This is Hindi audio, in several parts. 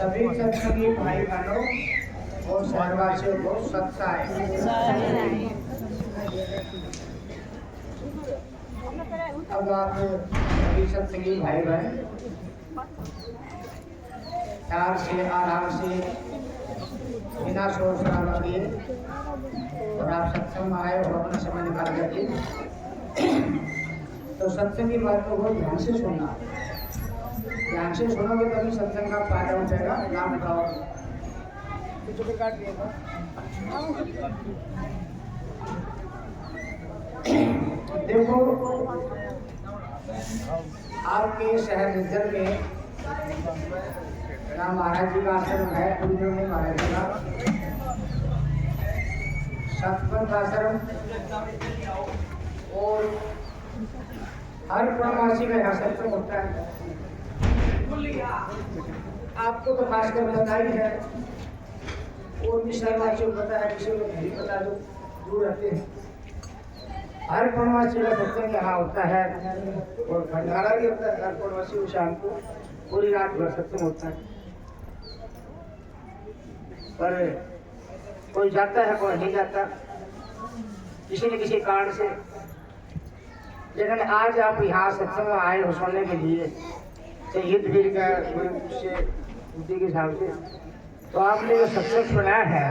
सभी सत्संगी भाई बहनों और शहरवासियों को सत्साई। अब आप सभी सत्संगी भाई बहन प्यार से आराम से बिना शोर शराबा किए और आप सत्संग में आए हो अपना समय निकाल करके तो सत्संग की बात को बहुत ध्यान से सुनना। ध्यान से सुनोगे तभी सत्संग का फायदा उठेगा। नाम बताओ। देखो आपके शहर निज्जर में राम महाराज जी का आश्रम है, गुरुदेव महाराज जी का सतपंथ आश्रम और हर पूर्णमासी में यहाँ सत्संग होता है। आपको तो खासकर पता ही है और भी शहरवासियों को पता है, किसी को नहीं पता जो दूर रहते हैं। हर पूर्णमासी का सत्संग यहाँ होता है और भंडारा भी होता है। हर पूर्णमासी को शाम को पूरी रात भर सत्संग होता है। पर कोई जाता है कोई नहीं जाता किसी न किसी कारण से। लेकिन आज आप यहाँ सत्संग में आए हो सुनने के लिए युद्ध भीड़ का से बुद्धि के हिसाब से तो आपने जो सत्संग सुना है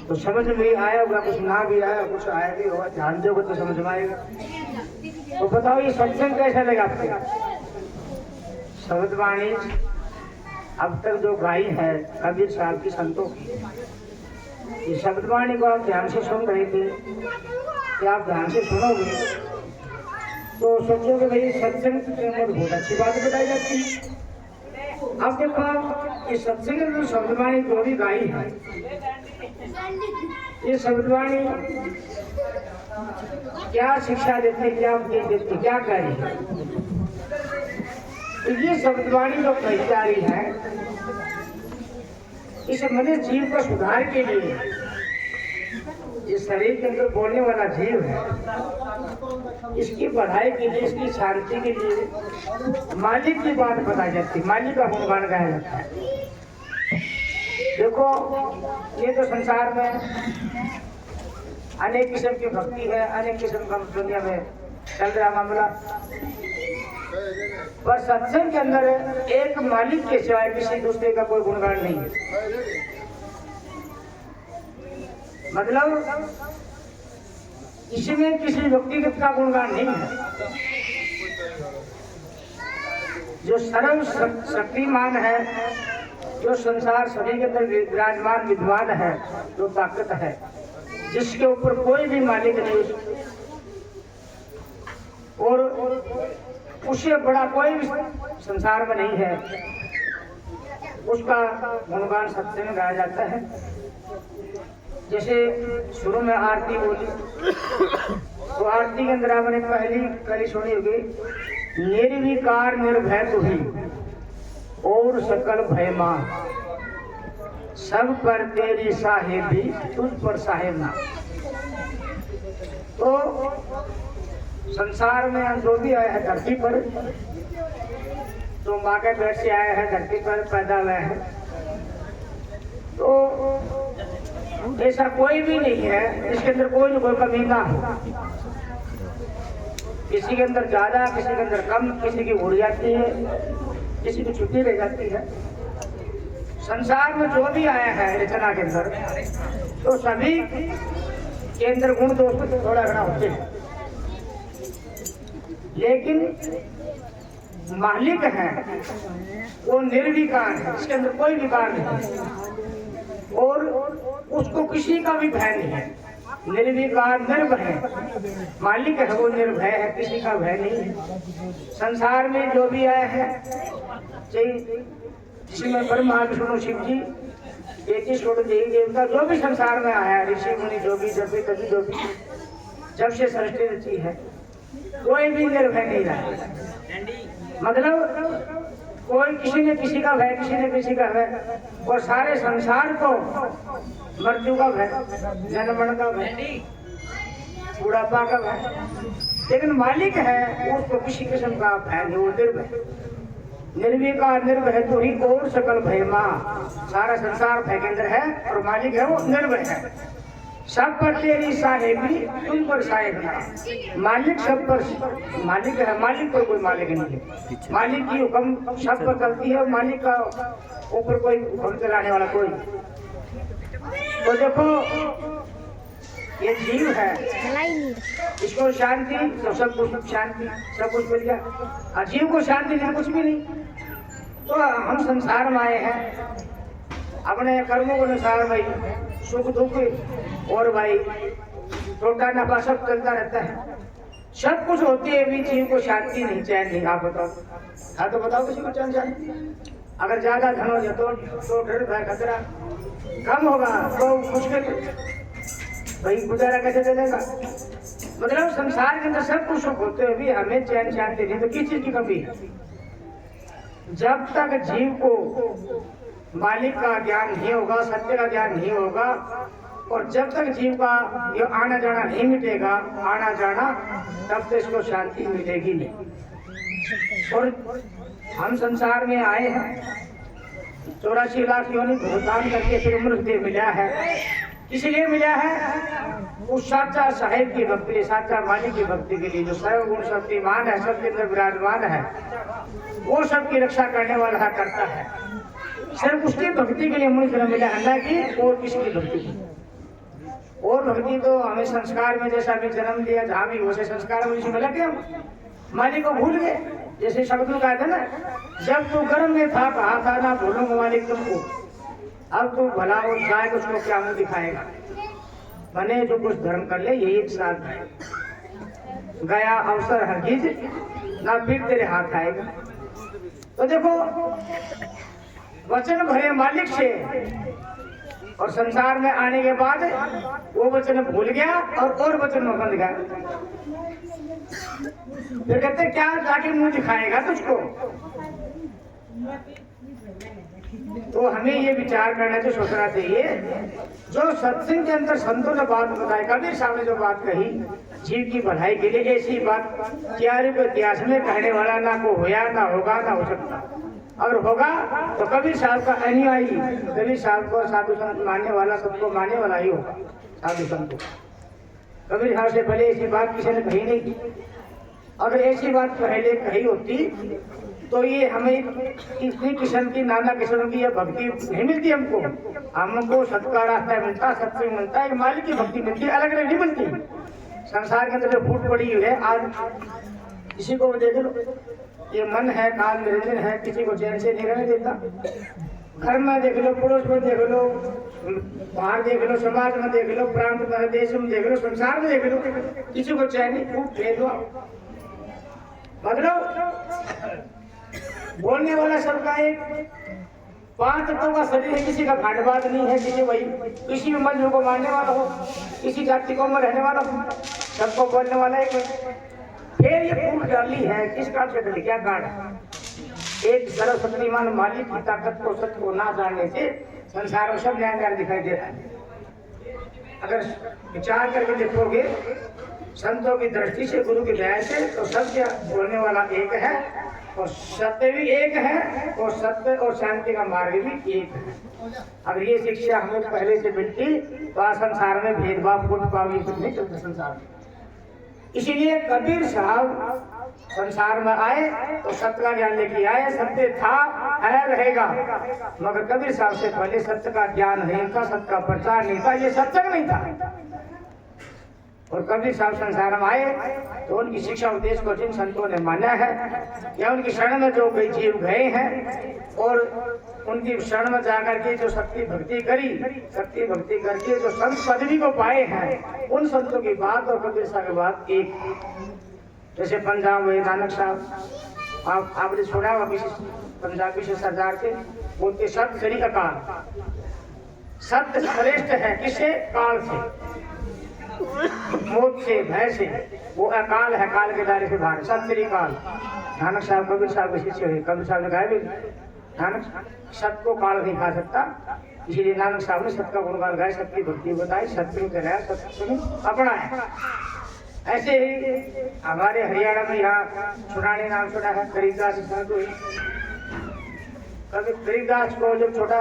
तो समझ में भी आया होगा, कुछ ना भी आया, कुछ आया भी होगा। ध्यान दोगे तो समझ में आएगा। तो बताओ ये सत्संग कैसा लगा आपको? शब्दवाणी अब तक जो गाई है कबीर साहब की संतों की, ये शब्दवाणी को आप ध्यान से सुन रहे थे कि आप ध्यान से सुनोगे तो सोचोगे भाई सत्संग के अंदर बहुत अच्छी बात बताई जाती है। अब देखो इस सत्संग में शब्दवाणी जो भी गाई है ये शब्दवाणी क्या शिक्षा देती है, क्या उपदेश देती है, क्या कह रही है? तो ये शब्दवाणी जो कही जा रही है इस मनुष्य जीव का सुधार के लिए, इस शरीर के अंदर बोलने वाला जीव है, इसकी पढ़ाई के लिए, इसकी शांति के लिए मालिक की बात बताई जाती है, मालिक का गुणगान गाया जाता है। देखो ये तो संसार में अनेक किस्म की भक्ति है, अनेक किस्म का दुनिया में चल रहा मामला, पर सत्संग के अंदर एक मालिक के सिवाय किसी दूसरे का कोई गुणगान नहीं है। मतलब इसमें किसी व्यक्तिगत का गुणगान नहीं है। जो सर्व शक्तिमान है, जो संसार सभी के अंदर विराजमान विद्वान है, जो ताकत है, जिसके ऊपर कोई भी मालिक नहीं और उससे बड़ा कोई भी संसार में नहीं है, उसका गुणगान सत्संग में गाया जाता है। जैसे शुरू में आरती बोली तो आरती के अंदर आपने पहली कली सुनी होगी, निर्विकार निर्भय तुही और सकल भय मां, सब पर तेरी साहेबी तुझ पर साहेब ना। तो संसार में जो भी आया है धरती पर, तो माँ के पेट से आया है, धरती पर पैदा हुआ है, तो ऐसा कोई भी नहीं है जिसके अंदर कोई न कोई कमी ना हो। किसी के अंदर ज्यादा, किसी के अंदर कम, किसी की उड़ जाती है, किसी की छुट्टी रह जाती है। संसार में जो भी आया है रचना के अंदर, तो सभी के अंदर गुण दोष तो थोड़ा घना होते हैं, लेकिन मालिक है वो निर्विकार है, इसके अंदर कोई विकार नहीं और उसको किसी का भी भय नहीं है। निर्विकार निर्भय है, मालिक है वो निर्भय है, किसी का भय नहीं है। संसार में जो भी आया है, जिसमें ब्रह्मा विष्णु शिव जी 33 करोड़ देवी देवता जो भी संसार में आया, ऋषि मुनि जो भी जब भी कभी जो भी जब से सृष्टि रची है, कोई भी निर्भय नहीं रहा। मतलब कोई किसी ने किसी का भय, किसी ने किसी का भय, और सारे संसार को मृत्यु का भय, जन्मण का भय, बुढ़ापा का भय, लेकिन मालिक है उसको किसी किस्म का भय नहीं, वो निर्भय। निर्विकार निर्भय तो ही और सकल भय माँ। सारा संसार भय के अंदर है और मालिक है वो निर्भय है। सब पर तेरी साहेबी तुम पर साहेब ना। मालिक सब पर मालिक है, मालिक पर कोई मालिक नहीं है। मालिक की हुक्म सब पर चलती है, मालिक का ऊपर कोई हुक्म चलाने वाला कोई। तो देखो ये जीव है, इसको शांति तो सब कुछ शांति, सब कुछ मिल गया। जीव को शांति नहीं कुछ भी नहीं। तो हम संसार में आए हैं अपने कर्मों के अनुसार भाई, सुख दुख और भाई छोटा नफा सब चलता रहता है। सब कुछ होती है भी जीव को शांति नहीं, चैन नहीं। आप बताओ, हाँ तो बताओ किसी को चैन शांति? अगर ज्यादा धन हो जाए तो डर भय खतरा, कम होगा तो मुश्किल, भाई गुजारा कैसे चलेगा? मतलब संसार के अंदर सब कुछ सुख होते हुए भी हमें चैन शांति नहीं, तो किस चीज की कमी है? जब तक जीव को मालिक का ज्ञान नहीं होगा, सत्य का ज्ञान नहीं होगा, और जब तक जीव का ये आना जाना नहीं मिटेगा, आना जाना, तब तक इसको शांति मिलेगी नहीं। और हम संसार में आए हैं 84 लाख योनि भुगतान करके फिर मृत्यु मिला है। इसलिए मिला है उस साचा साहेब की भक्ति, साचा मालिक की भक्ति के लिए, जो सर्वगुण शक्तिमान है, सबके अंदर विराजमान है, वो सबकी रक्षा करने वाला है, करता है। सिर्फ उसकी भक्ति के लिए मनुष्य मिला है, ना कि और किसी की भक्ति की। और भक्ति तो हमें संस्कार में, जैसा हमें जन्म दिया जहाँ भी वैसे संस्कार मनुष्य मिला के हम मालिक को भूल गए। जैसे शब्द में कहा था ना, जब तू गर्भ में था कहा था ना भूलूंगा मालिक तुमको, अब तू भला और जाए उसको क्या मुंह दिखाएगा? बने जो कुछ धर्म कर ले यही एक साथ है, गया अवसर हरगिज ना फिर तेरे हाथ आएगा। तो देखो वचन भरे मालिक से, और संसार में आने के बाद वो वचन भूल गया और वचन में बंध गया। फिर कहते क्या जाके मुंह दिखाएगा तुझको? तो हमें ये विचार करना चाहिए, सोचना चाहिए, जो सत्संग के अंदर संतों ने बात बताई, कबीर साहब ने जो बात कही जीव की भलाई के लिए, ऐसी बात क्यारे को इतिहास में कहने वाला ना को होया, ना होगा, ना हो सकता। अगर होगा तो कबीर साहब का अनुयायी, कबीर साहब को साधु संत मानने वाला, सबको मानने वाला ही होगा साधु संत को। कबीर साहब से पहले ऐसी बात किसी ने कही नहीं की। अगर ऐसी बात पहले कही होती तो ये हमें इतनी किस्म की, नाना किस्म की यह भक्ति नहीं मिलती हमको। हमको सत्य रास्ता मिलता, सत्य मिलता है, मालिक की भक्ति मिलती है, अलग अलग नहीं मिलती। संसार के अंदर जो फूट पड़ी हुई है, आज किसी को देख लो, ये मन है, काल निरंजन है, किसी को चैन से नहीं रहने देता। घर में देख लो, पड़ोस में देख लो, बाहर देख लो, समाज में देख लो, प्रांत में, देश में देख लो, संसार में देख लो, किसी को चैन नहीं, फूट ले दो। मतलब बोलने वाला सबका एक 5 तत्वों का शरीर है, किसी का घाटबाज नहीं है, किसी वही किसी भी मजहब को मानने वाला हो, किसी जाति को में रहने वाला हो, सबको बोलने वाला एक। फिर ये फूट डाली है किस काट से डली? क्या काट? एक सर्वशक्तिमान मालिक की ताकत को, सत्य को ना जानने से संसार में सब न्याय दिखाई दे रहा है। अगर विचार करके देखोगे संतों की दृष्टि से, गुरु की दया से, तो सत्य बोलने वाला एक है और सत्य भी एक है, और सत्य और शांति का मार्ग भी एक है। अगर ये शिक्षा हमें पहले से मिलती तो आज संसार में भेदभाव फूट पाव ये कुछ नहीं चलता संसार में। इसीलिए कबीर साहब संसार में आए तो सत्य का ज्ञान लेके आए। सत्य था, है, रहेगा, मगर कबीर साहब से पहले सत्य का ज्ञान नहीं था, सत्य का प्रचार नहीं था, ये सत्संग नहीं था। और कबीर साहब संसार में आए तो उनकी शिक्षा उपदेश को जिन संतों ने माना है, या उनकी शरण में जो कई जीव गए हैं और उनकी शरण में जाकर के जो शक्ति भक्ति करी, शक्ति भक्ति करके जो संत पदवी को पाए हैं, उन संतों की बात और कबीर साहब की बात एक। जैसे पंजाब में नानक साहब, आपने सुना होगा किसी पंजाबी से सरदार के बोलते, सत्य शरीर का काल, सत्य श्रेष्ठ है किसे? काल से, मौत से, भय से, वो अकाल है, काल के दायरे से बाहर, सत्य काल। नानक साहब कबीर साहब के शिष्य हुए। कबीर साहब ने कहा भी नानक सत्य को काल नहीं खा सकता, इसीलिए नानक साहब ने सत्य का गुणगान गाया, सत्य की भक्ति बताई, सत्य में कराया, सत्य अपना है। ऐसे ही हमारे हरियाणा में यहाँ सुनाने नाम सुना है, गरीबदास कभी गरीबदास को जब छोटा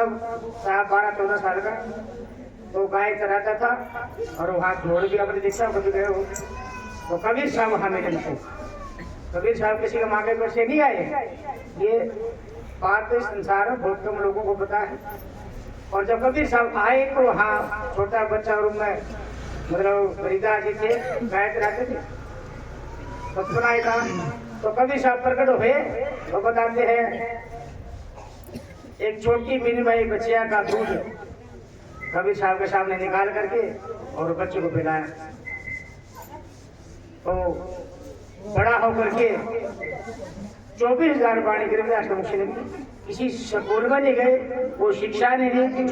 12-14 साल का तो गाय चराता था और वहाँ घोड़ भी आपने देखा कभी गए हो तो कबीर साहब वहाँ मिले थे। कबीर साहब किसी के मांगे पर से नहीं आए, ये बात तो इस संसार में बहुत कम लोगों को पता है। और जब कबीर साहब आए तो वहाँ छोटा बच्चा रूम में मतलब गरीबदास जी थे, गाय चराते थे, बचपन आया था। तो कबीर साहब प्रकट हुए तो बताते हैं एक छोटी बिन भाई बच्चिया का दूध कबीर साहब के सामने निकाल करके और बच्चे को पिलाया। तो बड़ा होकर के 24,000 वाणी गरीबदास मुख्य किसी स्कूल में नहीं गए, वो शिक्षा नहीं दी थी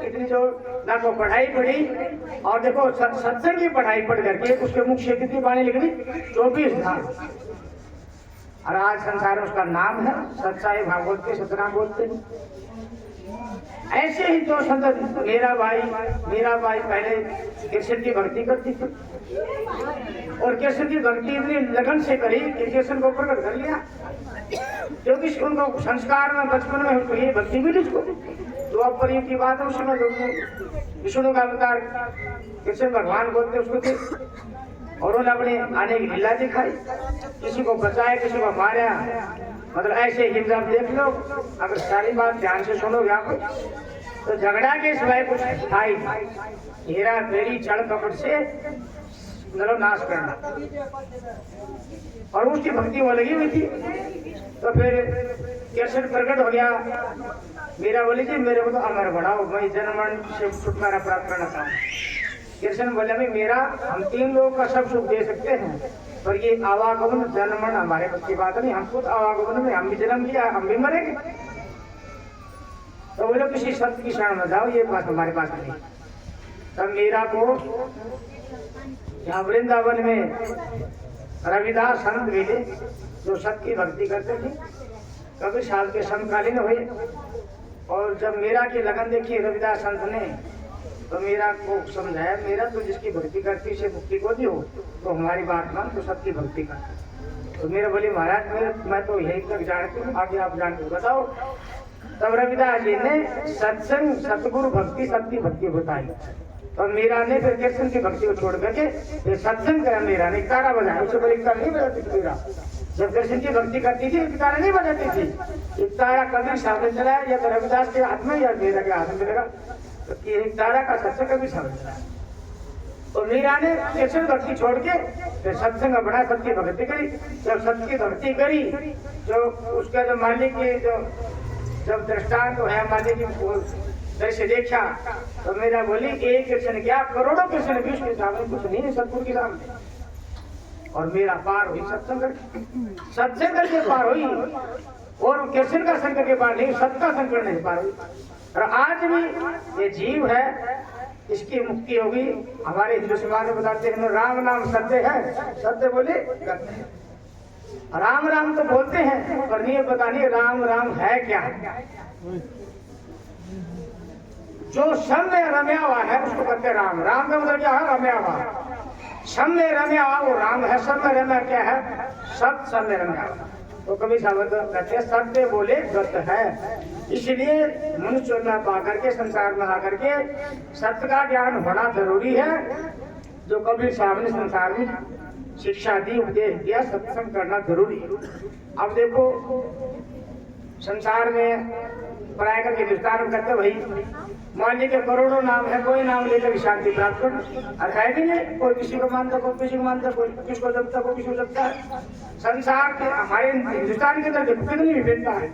इतनी जो ना को पढ़ाई पढ़ी। और देखो सत्संग की पढ़ाई पढ़ करके उसके मुख से कितनी वाणी लिख दी 24,000। और आज संसार में उसका नाम है सच्चाई भागवत के सतनाम बोलते हैं। ऐसे ही तो संत मेरा भाई पहले कृष्ण की भक्ति करती थी और कृष्ण की भक्ति इतनी लगन से करी कि कृष्ण को प्रकट कर लिया, क्योंकि उनको संस्कार में बचपन में उनको ये भक्ति मिली उसको। तो अब पर की बात है उसमें विष्णु का अवतार कृष्ण भगवान बोलते उसको थे और उन्होंने अपने आने की लीला दिखाई, किसी को बचाया किसी को मारा। मतलब ऐसे ही आप देख लो, अगर सारी बात ध्यान से सुनो यहाँ तो झगड़ा के सिवाय कुछ था ही, हेरा फेरी चढ़ कपट से मतलब नाश करना, और उसकी भक्ति वो लगी हुई थी। तो फिर कृष्ण प्रकट हो गया, मेरा बोले जी मेरे को तो अमर बढ़ाओ, मैं जन्म से छुटकारा प्राप्त करना चाहूँ। कृष्ण बोले भाई मेरा हम 3 लोगों का सब सुख दे सकते हैं, पर ये आवागमन जन्मन हमारे बस की बात नहीं, हम खुद आवागमन में हम भी जन्म लिया हम भी मरेंगे। तो बोले किसी संत की शरण में जाओ, ये बात हमारे पास नहीं। तब मीरा को यहाँ वृंदावन में रविदास संत मिले जो सत्य की भक्ति करते थे, कभी साल के समकालीन हुए। और जब मीरा की लगन देखी रविदास संत ने तो मीरा को समझाया, मेरा तो जिसकी भक्ति करती से मुक्ति को दी हो तो हमारी बात मान, तो सबकी भक्ति करती। तो मेरा बोली महाराज मैं तो यही तक जानती हूँ, आगे आप जानते बताओ। तब रविदास जी ने सत्संग सतगुरु भक्ति सबकी भक्ति बताई। तो मीरा ने फिर कृष्ण की भक्ति को छोड़ करके फिर सत्संग करा, मीरा ने तारा बजाया, उससे बड़ी तारा नहीं बजाती थी मीरा। जब कृष्ण की भक्ति करती थी तारा नहीं बजाती थी। तारा कभी सामने चलाया या तो रविदास के हाथ में या मीरा के हाथ में मिलेगा, तो एक तारा का सत्संग कभी सामने चलाया। तो मीरा ने कृष्ण भक्ति छोड़ के फिर सत्संग बढ़ा, सबकी भक्ति करी। जब सबकी भक्ति करी जो उसका जो मालिक की जो जब दृष्टांत तो है मालिक की दृश्य देखा तो मेरा बोली एक कृष्ण क्या करोड़ों कृष्ण भी उसके सामने कुछ नहीं है सतगुरु के सामने। और मेरा पार हुई सत्संग करके पार हुई, और कृष्ण का संकट के पार नहीं, सत्य का संकट नहीं पार हुई। और आज भी ये जीव है इसकी मुक्ति होगी। हमारे हिंदू समाज में बताते हैं राम नाम सत्य है, सत्य बोले करते हैं। राम राम तो बोलते हैं पर नहीं पता नहीं राम राम है क्या। जो सब में रम्या हुआ है उसको कहते राम। राम का मतलब क्या है? रम्या हुआ। सब में रम्या हुआ वो राम है। सब में रम्या क्या है? सब में रम्या हुआ। तो कभी सावध कहते सत्य बोले गत है। इसलिए मनुष्य में आकर के संसार में आकर के सत्य का ज्ञान होना जरूरी है। जो कबीर साहब ने संसार में शिक्षा दी, उपदेश दिया, सत्संग करना जरूरी है। अब देखो संसार में पढ़ाई करके विस्तार करते भाई मान लीजिए करोड़ों नाम है, कोई नाम लेकर शांति प्राप्त कर और है भी नहीं। कोई किसी को मानता, कोई किसी को मानता, कोई किसको जपता, कोई किसी को जपता है। संसार के हमारे हिंदुस्तान के अंदर देखो कितनी विभिन्नता है।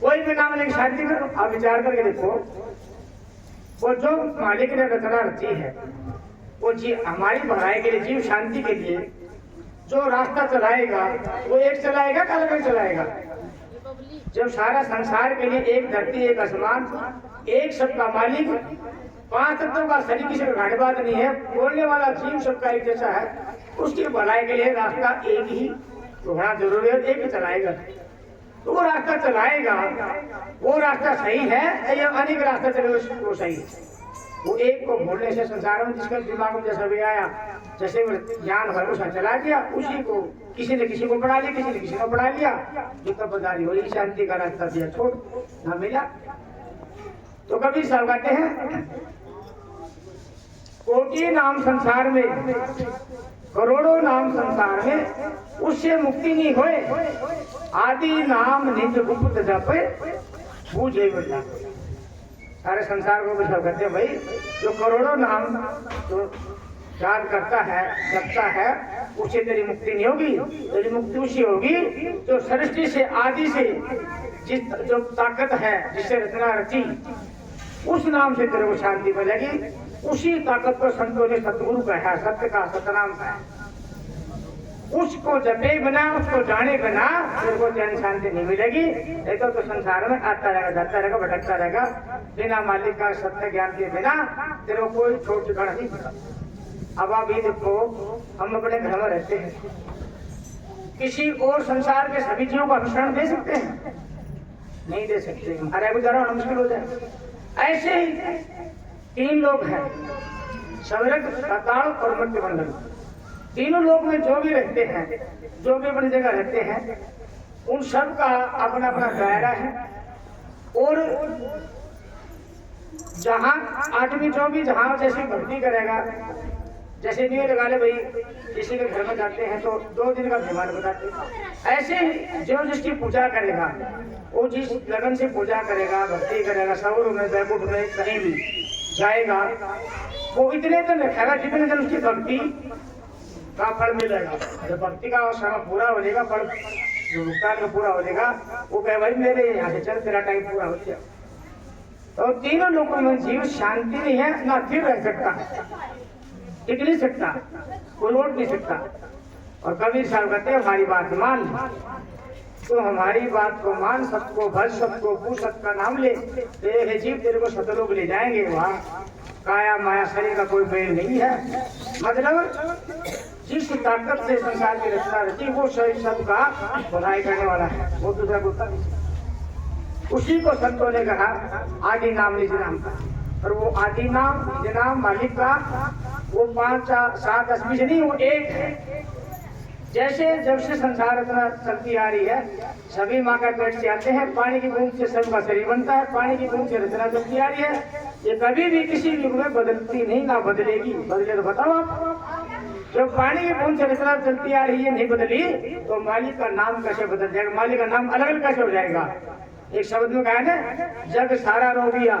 कोई भी नाम लेकर शांति करो, आप विचार करके देखो वो जो मालिक ने रचना रची है वो जीव हमारी भलाई के लिए, जीव शांति के लिए जो रास्ता चलाएगा वो एक चलाएगा कि अलग चलाएगा। जब सारा संसार के लिए एक धरती, एक आसमान, एक सबका मालिक, 5 तत्वों का शरीर, किसी का घाटबाद नहीं है, बोलने वाला जीव सबका एक जैसा है, उसकी भलाई के लिए रास्ता एक ही होना जरूरी है, एक ही चलाएगा। तो वो रास्ता चलाएगा, वो रास्ता सही है या अनेक रास्ता चले वो सही है। वो एक को बोलने से संसार में जिसके दिमाग में जैसा भी आया, जैसे ज्ञान है उसका चला दिया, उसी को किसी ने किसी को पढ़ा लिया, किसी ने किसी को पढ़ा लिया, जो तपदारी हो शांति का रास्ता दिया छोड़ ना मिला। तो कबीर साहब कहते हैं कोटि नाम संसार में, करोड़ों नाम संसार में, उससे मुक्ति नहीं होए, आदि नाम निज गुप्त जपे पूजे बता। सारे संसार को सब कहते हैं भाई जो करोड़ों नाम जो याद करता है, जपता है, उससे तेरी मुक्ति नहीं होगी। तेरी मुक्ति उसी होगी जो सृष्टि से आदि से जिस जो ताकत है, जिससे रचना रची, उस नाम से तेरे को शांति मिलेगी। उसी ताकत को संतों ने सतगुरु कहा, सत्य का सतनाम है। उसको जपे बिना, उसको जाने बिना तेरे को चैन शांति नहीं मिलेगी। नहीं तो संसार में आता रहेगा, जाता रहेगा, भटकता रहेगा, बिना मालिक का सत्य ज्ञान के बिना तेरे को कोई छोड़ ठिकाना नहीं पड़ा। अब आप ये देखो, हम अपने घर में रहते हैं, किसी और संसार के सभी जीवों का मिश्रण दे सकते हैं? नहीं दे सकते, हमारा गुजारा होना मुश्किल हो जाए। ऐसे ही तीन लोग हैं, स्वर्ग, पाताल और मर्त्य मंडल। तीनों लोग में जो भी रहते हैं, जो भी अपनी जगह रहते हैं, उन सब का अपना अपना दायरा है। और जहाँ आदमी जो भी जहाँ जैसी भक्ति करेगा, जैसे नहीं लगा ले भाई किसी के घर में जाते हैं तो 2 दिन का मेहमान बताते हैं, ऐसे ही जो जिसकी पूजा करेगा, वो जिस लगन से पूजा करेगा, भक्ति करेगा, सौर में, बैकुंठ में, कहीं भी जाएगा, वो इतने दिन रखेगा जितने दिन उसकी भक्ति का फल मिलेगा। जब भक्ति का समय पूरा हो जाएगा, फल भुगतान का पूरा हो जाएगा, वो कहे भाई मेरे यहाँ से चल, तेरा टाइम पूरा हो गया। तो तीनों लोगों में जीव शांति नहीं है, ना फिर रह सकता, टिक नहीं सकता, कोई लौट नहीं सकता। और कबीर साहब कहते हैं हमारी बात मान, तो हमारी बात को मान, सबको भज, सबको पूछ, सबका नाम ले, तेरे जीव तेरे को सतलोक ले जाएंगे। वहाँ काया माया शरीर का कोई मेल नहीं है। मतलब जिस ताकत से संसार की रचना रची, वो शरीर सबका भलाई करने वाला है, वो दूसरा कुत्ता नहीं। उसी को संतों ने कहा आदि नाम निज नाम का। और वो आदि नाम निज नाम मालिक का, वो 5, 7, 10 बीज नहीं, वो एक है। जैसे जब से संसार रचना चलती आ रही है, सभी माँ का पेट से आते हैं, पानी की बूंद से सबका शरीर बनता है, पानी की बूंद से रचना चलती आ रही है। ये कभी भी किसी युग में बदलती नहीं, ना बदलेगी। बदले तो बताओ आप। जब पानी की बूंद से रचना चलती आ रही है, नहीं बदली, तो मालिक का नाम कैसे बदल जाएगा? मालिक का नाम अलग अलग कैसे हो जाएगा? एक शब्द में कहा ना, जग सारा रोगिया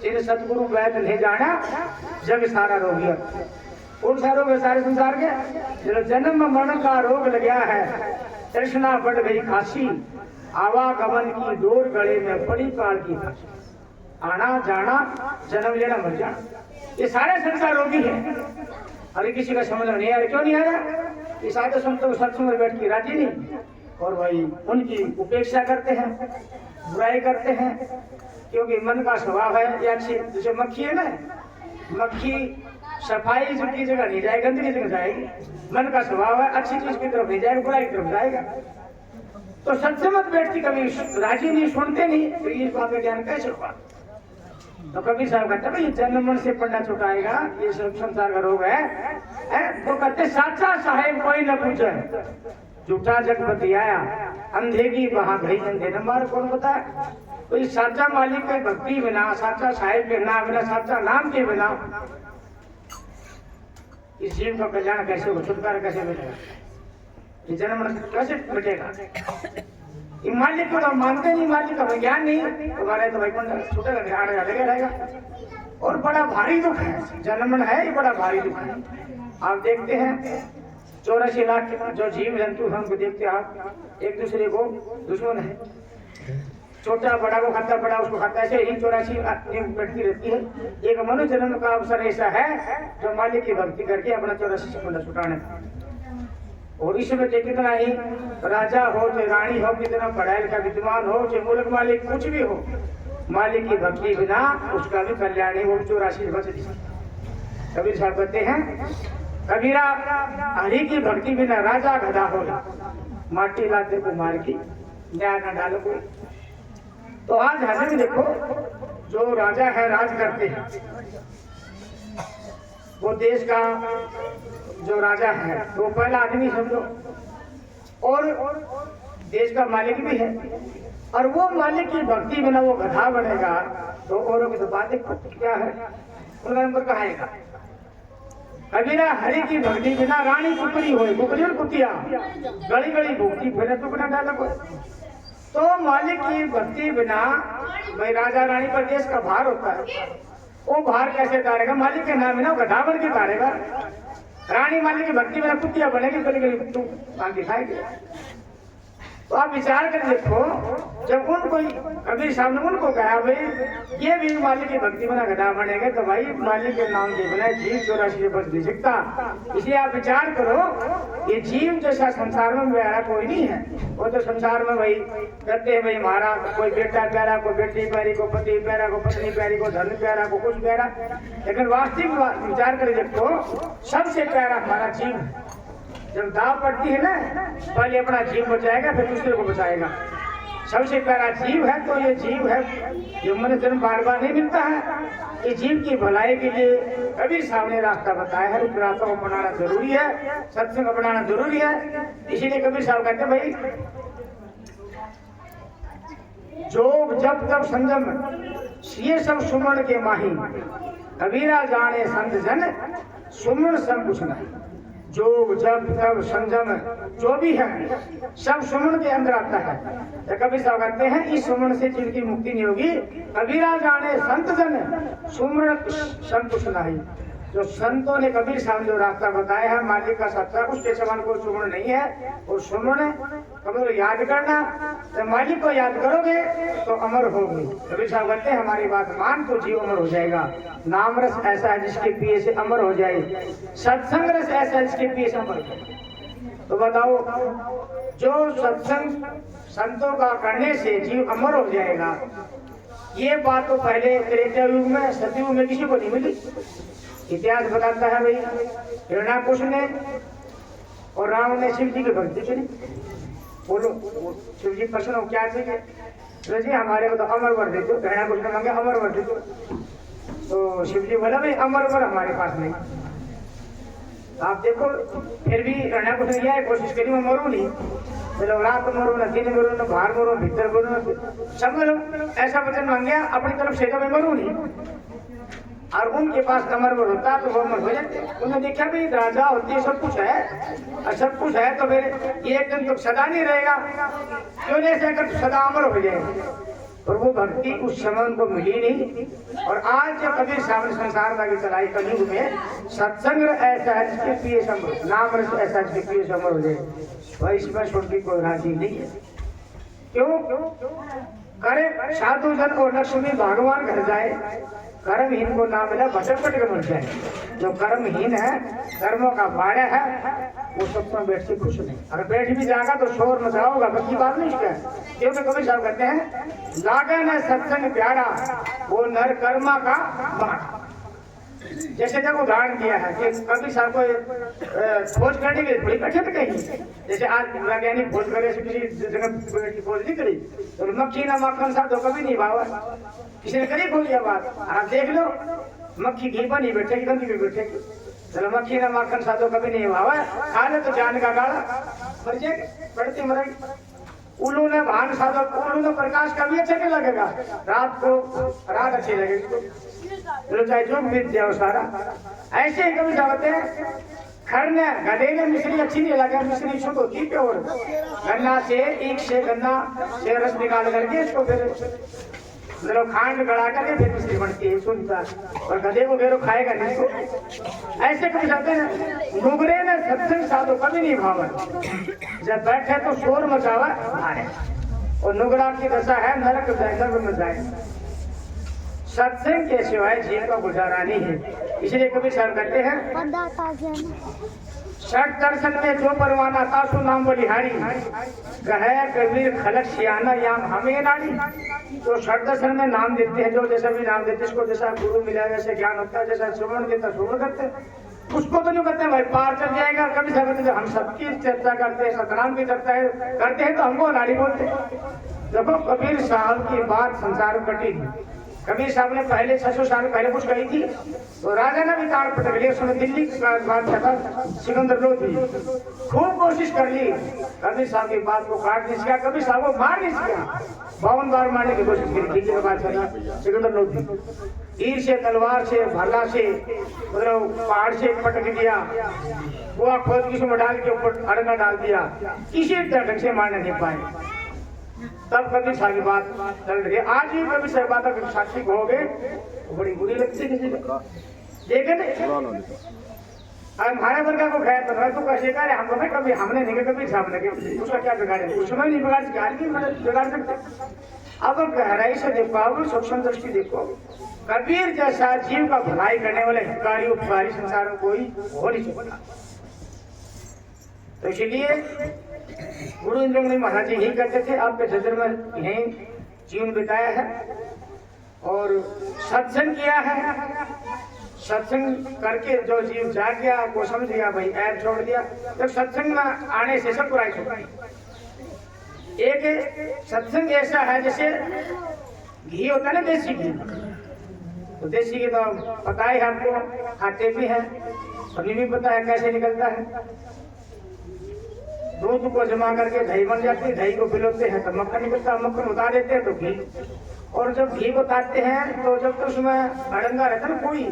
जिन सतगुरु वैद नहीं जाना, जग सारा रोगिया। कौन सा रोग है सारे संसार के? जो जन्म मरण का रोग लग गया है, तृष्णा बढ़ गई खासी, आवागमन की डोर गले में पड़ी काल की फांसी। आना जाना, जन्म लेना, मर जाना, ये सारे संसार रोगी है। अरे किसी का समझ नहीं आ रहा, क्यों नहीं आ रहा? ये साधु संतों सत्संग में बैठ के राजी नहीं, और वही उनकी उपेक्षा करते हैं, बुराई करते हैं, क्योंकि मन का स्वभाव है। या अच्छी जैसे मक्खी है ना, मक्खी सफाई की जगह नहीं जाएगी, गंदगी जगह जाएगी। मन का स्वभाव है, अच्छी चीज की तरफ नहीं जाएगा, बुराई की तरफ जाएगा। तो सत्संग में बैठ के कभी राजी नहीं, सुनते नहीं, तो ये बात का ज्ञान कैसे होगा? तो कबीर साहब कहते भाई जन्म मन से पढ़ना छुटाएगा, ये सब संसार का रोग है। तो कहते साचा साहेब कोई न पूछे, झूठा जग बतियाया, अंधे की वहां गई अंधे न मार। कौन बताया? कोई साचा मालिक के भक्ति बिना, साचा साहेब के नाम बिना, साचा नाम के बिना इस जीव का कल्याण कैसे हो, छुटकारा कैसे मिलेगा? ये जन्म कैसे मिटेगा? मालिक को तो मानते नहीं, मालिक का ज्ञान नहीं, तुम्हारे तो वैकुंठ छूटेगा, ध्यान लगे रहेगा। और बड़ा भारी दुख है, जन्मन है ये बड़ा भारी दुख है। आप देखते हैं 84 लाख जो जीव जंतु हमको देखते हैं, आप एक दूसरे को दुश्मन है। छोटा बड़ा को खाता, बड़ा उसको खाता, ऐसे ही 84 बैठती रहती है। एक मनुष्य जन्म का अवसर ऐसा है जो मालिक की भक्ति करके अपना 84 सेकंड छुटाने का। और इसमें कितना ही राजा हो, चाहे रानी हो, कितना पढ़ाई लिखा विद्वान हो, चाहे मुल्क मालिक कुछ भी हो, मालिक की भक्ति बिना उसका भी कल्याण है, वो 84 बच। कबीर साहब कहते हैं कबीरा हरि की भक्ति बिना राजा गधा हो, माटी लाते को मार की न्याय न डालो कोई। तो आज हजर में देखो, जो राजा है राज करते हैं, वो देश का जो राजा है वो पहला आदमी समझो, और देश का मालिक भी है, और वो मालिक की भक्ति बिना वो गधा बनेगा तो औरों की तो बात क्या है, उनका नंबर कहाँ आएगा। कबीरा हरि की भक्ति बिना रानी कुकरी हो, कुकरी और कुतिया गली गली भूखती फिर टुकड़ा डाला कोई। तो मालिक की भक्ति बिना भाई राजा रानी पर देश का भार होता है, वो भार कैसे तारेगा, मालिक के नाम बिना गधा बन के तारेगा। रानी मालिक की भक्ति बिना कुतिया बनेगी, गली गली तू आगे खाएगी। तो आप विचार कर देखो, जब उनको कबीर साहब ने उनको कहा भाई ये भी मालिक की भक्ति बिना गधा बनेगा, तो भाई मालिक के नाम के बिना जीव 84 से बच नहीं सकता। इसलिए आप विचार करो, ये जीव जैसा संसार में प्यारा कोई नहीं है। वो तो संसार में भाई कहते हैं भाई हमारा कोई बेटा प्यारा, कोई बेटी प्यारी, को पति प्यारा, को पत्नी प्यारी, को धन प्यारा, को कुछ प्यारा, लेकिन वास्तविक विचार कर देखो सबसे प्यारा हमारा जीव है। जब दाव पड़ती है ना, पहले अपना जीव बचाएगा फिर दूसरे को बचाएगा। सबसे प्यारा जीव है, तो ये जीव है जो मन जन्म बार बार नहीं मिलता है। ये जीव की भलाई के लिए कबीर साहब ने रास्ता बताया है, उस रास्ता को अपनाना जरूरी है, सत्संग अपनाना जरूरी है। इसीलिए कबीर साहब कहते हैं भाई जो जब तब संजम ये सब सुमन के माही, कबीरा जाने संत जन सुमन सब कुछ नहीं। जो जब तब संजम जो भी है सब सुमन के अंदर आता है। तो कबीर साहब कहते हैं इस सुमन से जिनकी मुक्ति नहीं होगी, कबीरा जाने संत जन सुमन सब कुछ नहीं। जो संतों ने कबीर साहब जो रास्ता बताया है मालिक का सत्ता, उसके समान कोई सुमन नहीं है। और सुमन कबीर याद करना, तो मालिक को याद करोगे तो अमर होगी। कबीर साहब कहते हैं हमारी बात मान तो जीव अमर हो जाएगा। नाम रस ऐसा है जिसके पिए से अमर हो जाए, सत्संग रस ऐसा है जिसके पिए से अमर हो जाए। तो बताओ, जो सत्संग संतों का करने से जीव अमर हो जाएगा, ये बात तो पहले त्रेता युग में सतयुग में किसी को नहीं मिली। इतिहास बताता है भाई हिरण्याकुश ने और राम ने शिव जी की भक्ति करी। बोलो शिव जी प्रश्न हो क्या चाहिए, तो जी हमारे को तो अमर वर दे दो। हिरण्याकुश ने मांगे अमर वर दे दो, तो शिव जी बोला भाई अमर वर हमारे पास नहीं। आप देखो फिर भी हिरण्याकुश ने यह कोशिश करी मैं मरू नहीं, चलो रात मरो न दिन मरो न बाहर मरो भीतर मरो न सब मरो, ऐसा वचन मांग गया अपनी तरफ से, तो मैं मरू नहीं। और उनके पास अमर होता तो वो अमर हो जाते। उन्होंने देखा भी राजा होती है सब कुछ है, और सब कुछ है तो फिर ये एक दिन तो सदा नहीं रहेगा, क्यों नहीं ऐसा सदा अमर हो जाएगा। और वो भक्ति उस समय उनको मिली नहीं। और आज जब कबीर साहब ने संसार में चलाई कलयुग में, सत्संग ऐसा है जिसके पिए समर, नाम रस ऐसा जिसके पिए समर हो जाए, वह इसमें छोड़ के कोई राजी नहीं है। क्यों करे साधु जन और लक्ष्मी भगवान घर जाए, कर्महीन को नाम मिला भटक भटक मर जाए। जो कर्महीन है, कर्मों का बाड़ा है, वो सबको बैठ के खुश नहीं। अगर बैठ भी जाएगा तो शोर मचाओगा, बच्ची बात नहीं उसका। क्योंकि कबीर साहब कहते हैं लागन है सत्संग प्यारा, वो नर कर्मा का बाड़ा। जैसे जब उदाहरण दिया है कि कबीर साहब को खोज करने के लिए बड़ी कठिन कही, जैसे आज वैज्ञानिक खोज करे किसी जगह खोज नहीं करी, तो मक्खी ना मक्खन साहब तो कभी नहीं भावा, किसी ने करी खोल लिया बात। आप देख लो मक्खी घी पर नहीं बैठेगी, गंदी भी बैठेगी। चलो मक्खी ना मक्खन साहब तो कभी नहीं भावा, खा ले तो जान का गाड़ा मर जाएगी, पड़ती मरेगी। उल्लू ने भान साधो, उल्लू ने प्रकाश कभी अच्छा नहीं लगेगा, रात को रात अच्छी लगेगी, तो चाहे जो बीत जाओ सारा। ऐसे ही कभी जाते हैं खरने गधे ने मिश्री अच्छी नहीं लगा, मिश्री शुद्ध होती प्योर, गन्ना से एक से गन्ना से रस निकाल करके इसको फिर मतलब खांड गड़ा करके फिर मिश्री बनती है सुनता, और गधे को फिर खाएगा नहीं इसको। ऐसे कभी जाते हैं डुगरे ने सत्संग साधो कभी नहीं भावा, जब बैठे तो शोर मचावा मारे, और नुगरा की दशा है नरक नरक में जाए। सत्संग के सिवाय जीव का गुजारा नहीं है। इसलिए कभी सर कहते हैं षट दर्शन में जो परवाना तासु नाम बलिहारी, कहे कबीर खलक सियाना याम हमें नारी। तो षट दर्शन में नाम देते हैं, जो जैसा भी नाम देते, जिसको जैसा गुरु मिला, जैसे ज्ञान होता है, जैसा श्रवण देता श्रवण करते हैं, उसको तो नहीं कहते भाई पार चल जाएगा। कभी हम सबकी चर्चा करते हैं, सतनाम की चर्चा करते हैं तो हमको नारी बोलते हैं। देखो कबीर साहब की बात संसार कटी थी। कबीर साहब ने पहले 600 साल पहले कुछ कही थी तो राजा ने भी ताड़ पटक लिया। उसने दिल्ली का बादशाह था सिकंदर लोधी, खूब कोशिश कर ली कबीर साहब की बात को काट नहीं सका, कबीर साहब को मार नहीं सका। 52 बार मारने की कोशिश की दिल्ली का बादशाह सिकंदर लोधी, तीर से, तलवार से, भाला से, मतलब पहाड़ से पटक दिया, कुआ खोद किसी में डाल के ऊपर अड़ंगा डाल दिया, किसी ढंग से मारने नहीं पाए। तब कबीर साहब की बात चल रही है। आज भी कबीर साहब बात अगर साक्षी कहोगे तो बड़ी बुरी लगती है किसी को, लेकिन हमारे वर्ग को खाया तो तू कैसे करे, हमको नहीं कभी हमने नहीं कबीर साहब ने, उसका क्या बिगाड़े, उस समय नहीं बिगाड़ सकते, आज भी बिगाड़ सकते। अब गहराई से देखो, अब सूक्ष्म दृष्टि देखो, कबीर जैसा जीव का भलाई करने वाले हितकारी उपकारी संसार में कोई हो नहीं सकता। तो इसलिए गुरु इंद्र महाराज जी यही कहते थे, आपके जजर में यही जीवन बिताया है और सत्संग किया है। सत्संग करके जो जीव जाग गया वो समझ गया भाई ऐप छोड़ दिया। तो सत्संग में आने से सब बुराई छोड़ दी। एक सत्संग ऐसा है जैसे घी होता है ना, देसी घी, तो देसी घी तो पता ही है आपको, खाते भी है, सभी भी पता है कैसे निकलता है। दूध को जमा करके दही बन जाती है, दही को पिलोते हैं तो मक्खन निकलता है, मक्खन उतार देते हैं तो घी, और जब घी को उतारते हैं तो जब तो उसमें अड़ंगा रहता है ना, कोई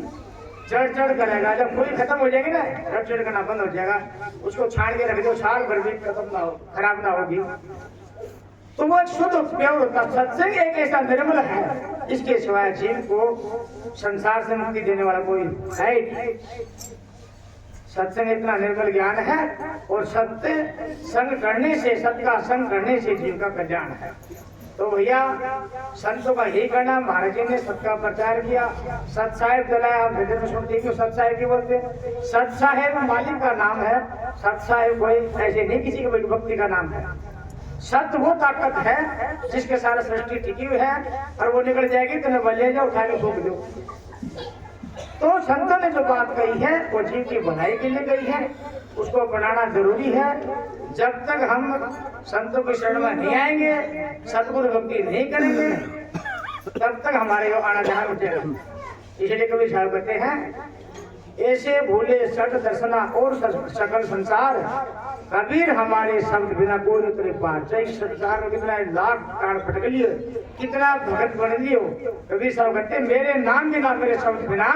चढ़ करेगा, जब कोई खत्म हो जाएगी ना, चढ़ करना बंद हो जाएगा, उसको छान के रख दो, साल भर भी खत्म ना हो, खराब ना होगी, तो वो शुद्ध प्योर होता। सत्संग एक ऐसा निर्मल है, इसके सिवाय जीव को संसार से मुक्ति देने वाला कोई है। सत्संग इतना निर्मल ज्ञान है और सत्य संग करने से, सत्य का संग करने से जीव का कल्याण है। तो भैया संतों का यही करना, महाराज जी ने सत्य का प्रचार किया, सत साहेब चलाया। आप भजन में सुनते क्यों सत साहेब की बोलते, सत साहेब मालिक का नाम है, सत साहेब कोई ऐसे नहीं किसी के भक्ति का नाम है। सत्य वो ताकत है जिसके सारा सृष्टि टिकी हुई है, और वो निकल जाएगी तो न ले जाओ, उठा के फूक दो। तो संतों ने जो बात कही है वो जीव की भलाई के लिए कही है, उसको बनाना जरूरी है। जब तक हम संतों की शरण में नहीं आएंगे, सतगुरु भक्ति नहीं करेंगे, तब तक हमारे को आना जाना उठेगा। इसलिए कभी साहब कहते हैं, ऐसे भूले सठ दर्शना और सकल संसार, कबीर हमारे शब्द बिना कोई उतरे पार। चाहे संसार में कितना लाख कान फटक लिए, कितना भगत बन लियो, कबीर साहब कहते मेरे नाम बिना, मेरे शब्द बिना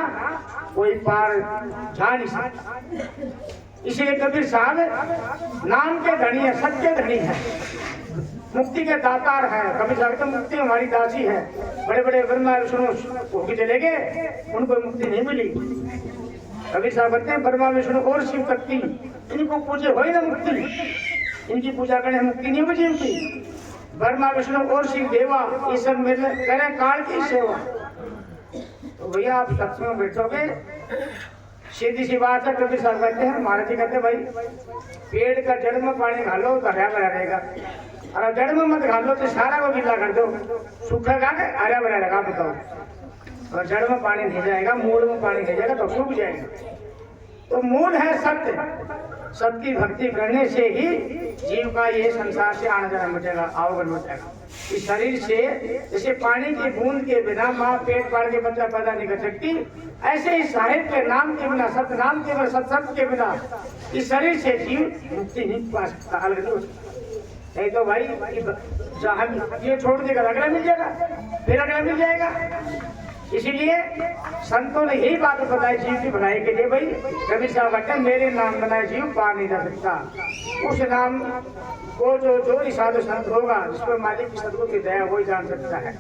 कोई पार जा नहीं सकता। इसलिए कबीर साहब नाम के धनी है, सत्य धनी है, मुक्ति के दातार है। कबीर साहब तो मुक्ति हमारी दासी है। बड़े बड़े ब्रह्मा विष्णु होके चले गए, उनको मुक्ति नहीं मिली। कबीर साहब कहते हैं ब्रह्मा विष्णु और शिव शक्ति, इनको पूजे हो ही ना मुक्ति, इनकी पूजा करने मुक्ति नहीं मिली इनकी। ब्रह्मा विष्णु और शिव देवा ये सब मिल करें काल की सेवा। तो भैया आप सत्संग में बैठोगे, सीधी सी बात है। कबीर साहब कहते हैं, महाराज जी कहते हैं भाई पेड़ का जड़ में पानी घालो तो हरा भरा रहेगा, और जड़ में मत घालो तो सारा को गीला कर दो, सूखेगा के हरा भरा रहेगा। बताओ, और जड़ में पानी नहीं जाएगा, मूल में पानी नहीं जाएगा तो सूख जाएगा। तो मूल है सत्य, सत्य की भक्ति करने से ही जीव का ये संसार से आना जाना मिटेगा, अवगत मिटेगा। इस शरीर से जैसे पानी की बूंद के बिना माँ पेट पाल के बच्चा पैदा नहीं कर सकती, ऐसे ही साहित्य के नाम के बिना, सत्य नाम के बिना, सत्संग के बिना इस शरीर से जीव मुक्ति नहीं पा सकता, अलग नहीं हो सकता। नहीं तो भाई जहाँ ये छोड़ देगा अगला मिल जाएगा, फिर अगला मिल जाएगा। इसीलिए संतों ने यही बात बताई जीव की भलाई के लिए। भाई कबीर साहब कहते हैं मेरे नाम बनाए जीव पार नहीं जा सकता। उस नाम को जो साधु संत होगा, जिस पर मालिक की सदगुरु की दया वही जान सकता है।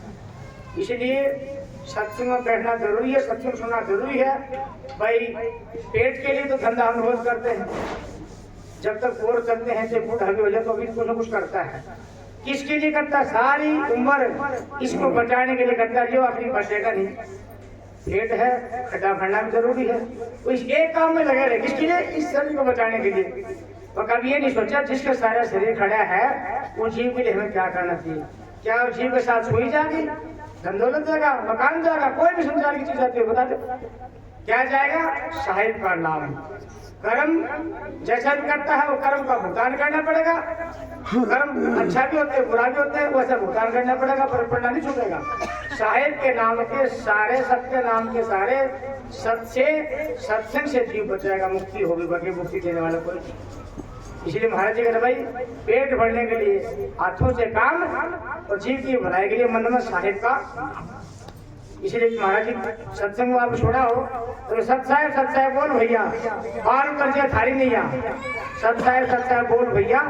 इसलिए सत्संग में बैठना जरूरी है, सत्संग सुनना जरूरी है। भाई पेट के लिए तो धंधा हम रोज करते हैं, जब तक कोर चलते हैं से बूढ़ा भी हो जाए तो अभी कुछ न कुछ करता है। किसके लिए करता? सारी उम्र इसको बचाने के लिए करता है, जो आखिरी बचेगा नहीं। पेट है, खड्डा भरना भी जरूरी है, तो इस एक काम में लगे रहे। किसके लिए? इस शरीर को बचाने के लिए। और कभी ये नहीं सोचा जिसका सारा शरीर खड़ा है वो जीव के लिए हमें क्या करना चाहिए। क्या वो जीव के साथ सोई जाएगी, धंधोलत जाएगा, मकान जाएगा, कोई भी संसार की चीज आती है बता दो क्या जाएगा? साहिब का नाम। कर्म जैसा भी करता है वो कर्म का भुगतान करना पड़ेगा। कर्म अच्छा भी होते हैं बुरा भी होते हैं, वैसा भुगतान करना पड़ेगा, पर पढ़ना नहीं छूटेगा। साहेब के नाम के सारे, सत्य नाम के सारे, सत्संग से जीव बचाएगा, मुक्ति होगी, बाकी मुक्ति देने वाला कोई नहीं। इसलिए महाराज जी कहते भाई पेट भरने के लिए हाथों से काम और जीव की भलाई के लिए मन में साहेब का। इसलिए महाराज जी सत्संग में आप छोड़ा हो तो सत साहेब बोल भैया, बाल कर दिया थारी नहीं आ, सत साहेब बोल भैया,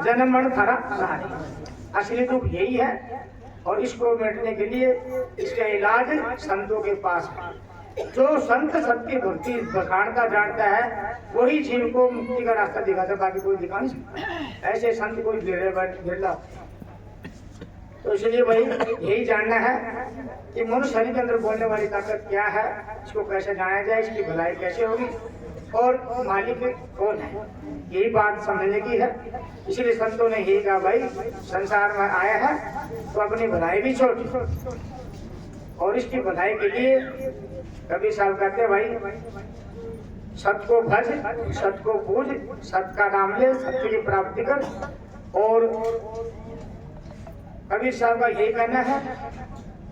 जन्म मरण थारा सहारे। असली दुख यही है और इसको मिटने के लिए इसका इलाज संतों के पास है। जो संत सत्य भक्ति बखानता जानता है वही जीव को मुक्ति का रास्ता दिखाता, बाकी कोई दिखा नहीं सकता। ऐसे संत कोई बिरला। तो इसलिए भाई यही जानना है कि मनुष्य शरीर के अंदर बोलने वाली ताकत क्या है, इसको कैसे जाना जाए, इसकी भलाई कैसे होगी और मालिक कौन है, यही बात समझने की है। इसलिए संतों ने यही कहा भाई संसार में आया है तो अपनी भलाई भी सोच और इसकी भलाई के लिए कभी साहब कहते भाई सत्य को भज, सत्य को पूज, सत्य का नाम ले, सत्य की प्राप्ति कर। और कबीर साहब का यही कहना है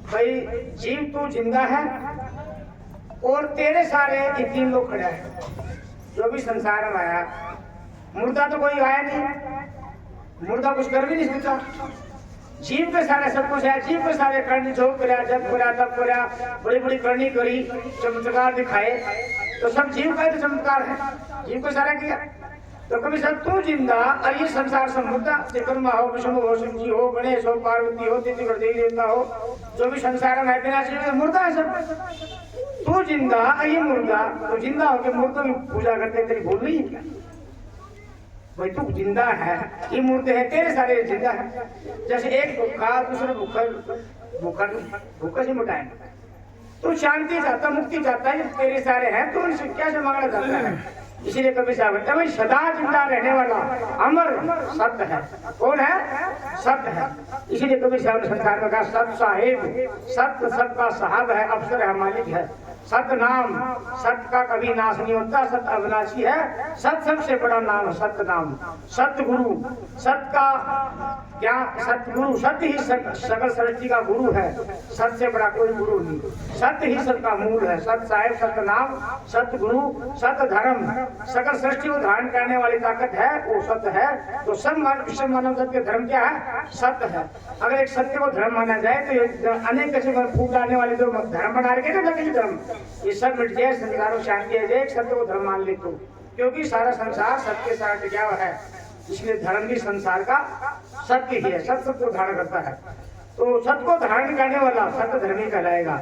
भाई जीव तू जिंदा है और तेरे सारे ये तीन लोग खड़े हैं जो भी संसार में आया। मुर्दा तो कोई आया नहीं, मुर्दा कुछ कर भी नहीं सकता। जीव के सारे सब कुछ है, जीव के सारे करनी जो करा, जब करा, तब करा, बड़ी बड़ी करनी करी, चमत्कार दिखाए, तो सब जीव का तो चमत्कार है, जीव को सारा किया। तो कभी सब तू जिंदा और ये संसार से मुर्दा, ब्रह्मा हो, विष्णु हो, शिव जी हो, गणेश हो, पार्वती हो, देवी देवता हो, जो भी संसार में है मुर्दा है सब। तू जिंदा और ये मुर्दा, तो जिंदा होकर मुर्दों की पूजा करते तेरी भूल नहीं है क्या भाई? तू जिंदा है, ये मुर्दे है, तेरे सारे जिंदा है। जैसे एक भूखा दूसरे भूखा से मुटाए, तू शांति चाहता, मुक्ति चाहता है, तेरे सारे हैं, तू उनसे क्या से मांगना चाहता है? इसीलिए कभी साहब कहते हैं सदा जिंदा रहने वाला अमर सत्य है। कौन है? सत्य है। इसीलिए कभी साहब ने संसार में कहा सत्य साहेब, सत्य सबका साहब है, अफसर है, मालिक है। सत्य नाम, सत्य का कभी नाश नहीं होता, सत्य अविनाशी है। सत्य सबसे बड़ा नाम है, सत्य नाम। सत्य गुरु, सत्य का क्या? सत्य गुरु, सत्य ही सकल सृष्टि का गुरु है, सत्य से बड़ा कोई गुरु नहीं। सत्य ही सबका मूल है। सत्य साहेब, सत्य नाम, सत्य गुरु, सत्य धर्म, सकल सृष्टि को धारण करने वाली ताकत है, वो सत्य है। तो सब विश्व मानव जाति का धर्म क्या है? सत्य है। अगर एक सत्य को धर्म माना जाए तो ये अनेक किस्म में फूट डालने वाले जो धर्म बना रखे थे नकली धर्म, ये सब मिट जाए, संसारों शांति है। एक सत्य को धर्म मान ले तो, क्योंकि सारा संसार सत्य के साथ टिका हुआ है, इसलिए धर्म भी संसार का सत्य ही है, सत्य को धारण करता है। तो सत्य को धारण करने वाला सत्य धर्मी कहलाएगा।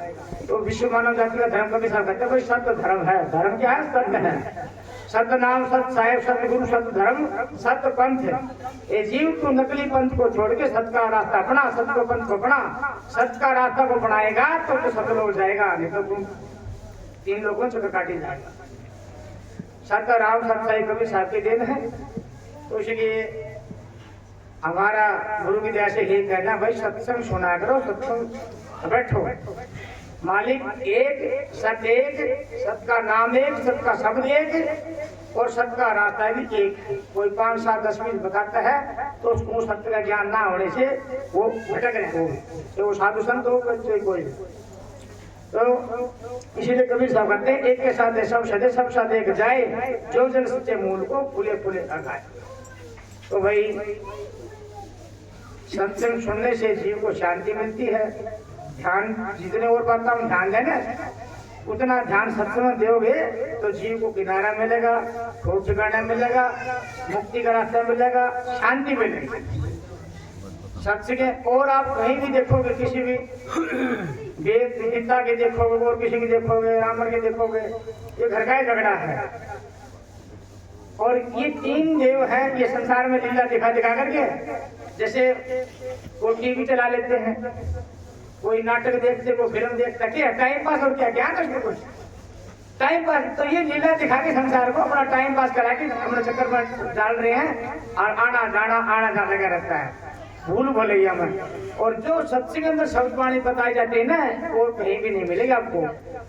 तो विश्व मानव जाति का धर्म कभी सब कहते हैं सत्य धर्म है। धर्म क्या है? सत्य है। सत्य नाम, सत्य साहेब, सत्य गुरु, सत्य धर्म, सत्य पंथ है। ये जीव तू नकली पंथ को छोड़ के सत्य का रास्ता अपना, सत्य को पंथ को अपना, सत्य का रास्ता को अपनाएगा तो सफल हो जाएगा, नहीं तो तुम तीन लोगों से काटी जाएगा। सत्य राम सत्य कभी साथ के दिन है। तो इसलिए हमारा गुरु की दया से यही कहना भाई सत्संग सुना करो, सत्संग बैठो। मालिक एक, सत्य एक, सत्य का नाम एक, सत्य का शब्द एक और सत्य का रास्ता भी एक। कोई 5, 7, 10 मिनट बताता है तो उसको सत्य का ज्ञान ना होने से वो भटक रहे हो, तो वो साधु संत हो कोई। तो इसीलिए कबीर साहब कहते हैं एक के साथ सब सदे, सब साथ एक जाए, जो जन सच्चे मूल को फूले फूले लगाए। तो भाई सत्संग सुनने से जीव को शांति मिलती है। ध्यान जितने और बात हम ध्यान देना उतना ध्यान सत्संग में दोगे तो जीव को किनारा मिलेगा, ठोक ठिकाना मिलेगा, मुक्ति का रास्ता मिलेगा, शांति मिलेगी सत्संग। और आप कहीं भी देखोगे, किसी भी गीता के देखोगे और किसी की देखोगे, रामर के देखोगे, ये घर का ही झगड़ा है। और ये 3 देव हैं, ये संसार में लीला दिखा करके, जैसे कोई टीवी चला लेते हैं, कोई नाटक देखते, कोई फिल्म देखता, क्या टाइम पास और क्या ज्ञान है कुछ टाइम पास। तो ये लीला दिखा के संसार को अपना टाइम पास करा के अपने चक्कर में डाल रहे हैं और आना जाना लगा रहता है। भूल भुलैया में। और जो सत्संग के अंदर शब्द वाणी बताई जाती है ना, वो कहीं भी नहीं मिलेगी आपको।